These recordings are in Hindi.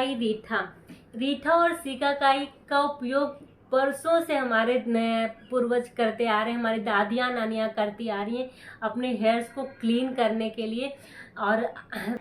सिकाकाई रीठा। रीठा और सिकाकाई का उपयोग बरसों से हमारे पूर्वज करते आ रहे हैं, हमारी दादियाँ नानियाँ करती आ रही हैं अपने हेयर्स को क्लीन करने के लिए। और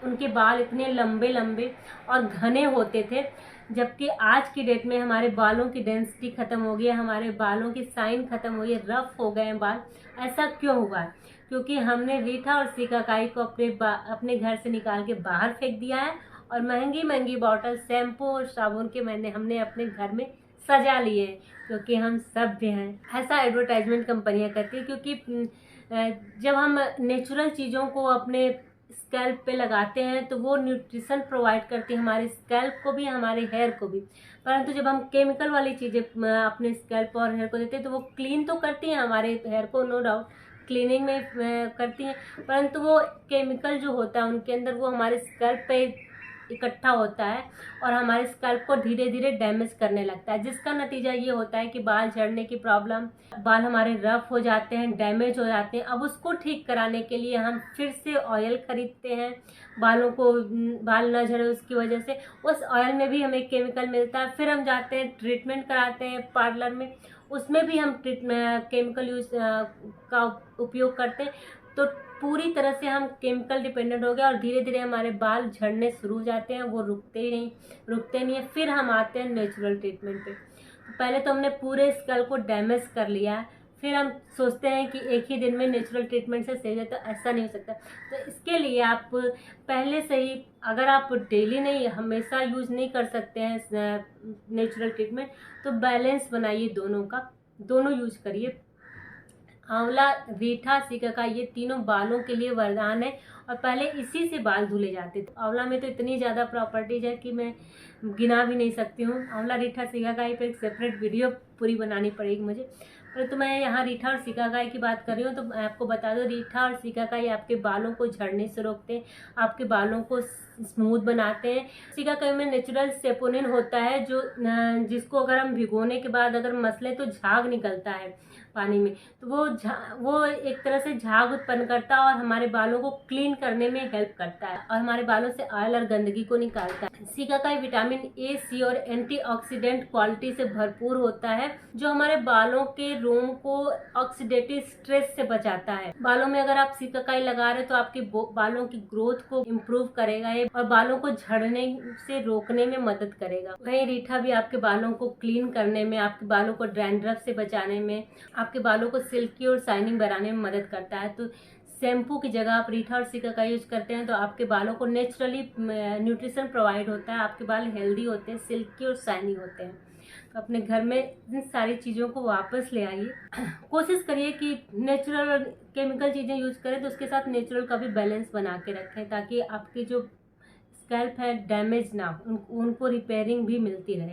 उनके बाल इतने लंबे लंबे और घने होते थे, जबकि आज की डेट में हमारे बालों की डेंसिटी ख़त्म हो गई है, हमारे बालों की शाइन ख़त्म हो गई है, रफ हो गए हैं बाल। ऐसा क्यों हुआ है? क्योंकि हमने रीठा और सिकाकाई को अपने घर से निकाल के बाहर फेंक दिया है और महंगी महंगी बॉटल शैम्पू और साबुन के हमने अपने घर में सजा लिए हैं, क्योंकि हम सभ्य हैं। ऐसा एडवर्टाइजमेंट कंपनियां करती है, क्योंकि जब हम नेचुरल चीज़ों को अपने स्कैल्प पे लगाते हैं तो वो न्यूट्रिशन प्रोवाइड करती है हमारे स्कैल्प को भी, हमारे हेयर को भी। परंतु जब हम केमिकल वाली चीज़ें अपने स्कैल्प और हेयर को देते हैं तो वो क्लीन तो करती हैं हमारे हेयर को, नो डाउट क्लीनिंग में करती हैं, परंतु वो केमिकल जो होता है उनके अंदर वो हमारे स्कैल्प पे इकट्ठा होता है और हमारे स्कैल्प को धीरे धीरे डैमेज करने लगता है, जिसका नतीजा ये होता है कि बाल झड़ने की प्रॉब्लम, बाल हमारे रफ हो जाते हैं, डैमेज हो जाते हैं। अब उसको ठीक कराने के लिए हम फिर से ऑयल खरीदते हैं, बालों को बाल न झड़े उसकी वजह से। उस ऑयल में भी हमें केमिकल मिलता है, फिर हम जाते हैं ट्रीटमेंट कराते हैं पार्लर में, उसमें भी हम केमिकल यूज का उपयोग करते हैं। तो पूरी तरह से हम केमिकल डिपेंडेंट हो गए और धीरे धीरे हमारे बाल झड़ने शुरू हो जाते हैं, वो रुकते नहीं है। फिर हम आते हैं नेचुरल ट्रीटमेंट पे। पहले तो हमने पूरे स्कल को डैमेज कर लिया है, फिर हम सोचते हैं कि एक ही दिन में नेचुरल ट्रीटमेंट से सही है, तो ऐसा नहीं हो सकता। तो इसके लिए आप पहले से ही, अगर आप डेली नहीं हमेशा यूज नहीं कर सकते हैं नेचुरल ट्रीटमेंट, तो बैलेंस बनाइए दोनों का, दोनों यूज करिए। आंवला, रीठा, सिकाकाई ये तीनों बालों के लिए वरदान है और पहले इसी से बाल धुले जाते थे। आंवला में तो इतनी ज़्यादा प्रॉपर्टीज है कि मैं गिना भी नहीं सकती हूँ। आंवला, रीठा, सिकाकाई पे एक सेपरेट वीडियो पूरी बनानी पड़ेगी मुझे, परंतु मैं यहाँ रीठा और सिकाकाई की बात कर रही हूँ। तो मैं आपको बता दूँ, रीठा और सिकाकाई आपके बालों को झड़ने से रोकते हैं, आपके बालों को स्मूथ बनाते हैं। सिकाकाई में नेचुरल सेपोनिन होता है, जिसको अगर हम भिगोने के बाद अगर मसले तो झाग निकलता है पानी में, तो वो एक तरह से झाग उत्पन्न करता है और हमारे बालों को क्लीन करने में हेल्प करता है और हमारे बालों से ऑयल और गंदगी को निकालता है। सिकाकाई विटामिन ए, सी और एंटीऑक्सीडेंट क्वालिटी से भरपूर होता है, जो हमारे बालों के रोम को ऑक्सीडेटिव स्ट्रेस से बचाता है। बालों में अगर आप सिकाकाई लगा रहे हो तो आपके बालों की ग्रोथ को इम्प्रूव करेगा ये और बालों को झड़ने से रोकने में मदद करेगा। वहीं रीठा भी आपके बालों को क्लीन करने में, आपके बालों को डैंड्रफ से बचाने में, आपके बालों को सिल्की और शाइनिंग बनाने में मदद करता है। तो शैम्पू की जगह आप रीठा और सिकाकाई यूज करते हैं तो आपके बालों को नेचुरली न्यूट्रिशन प्रोवाइड होता है, आपके बाल हेल्दी होते हैं, सिल्की और शाइनिंग होते हैं। तो अपने घर में इन सारी चीज़ों को वापस ले आइए। कोशिश करिए कि नेचुरल और केमिकल चीज़ें यूज करें तो उसके साथ नेचुरल का भी बैलेंस बना के रखें, ताकि आपकी जो स्कैल्प है डैमेज ना हो, उनको रिपेयरिंग भी मिलती रहे।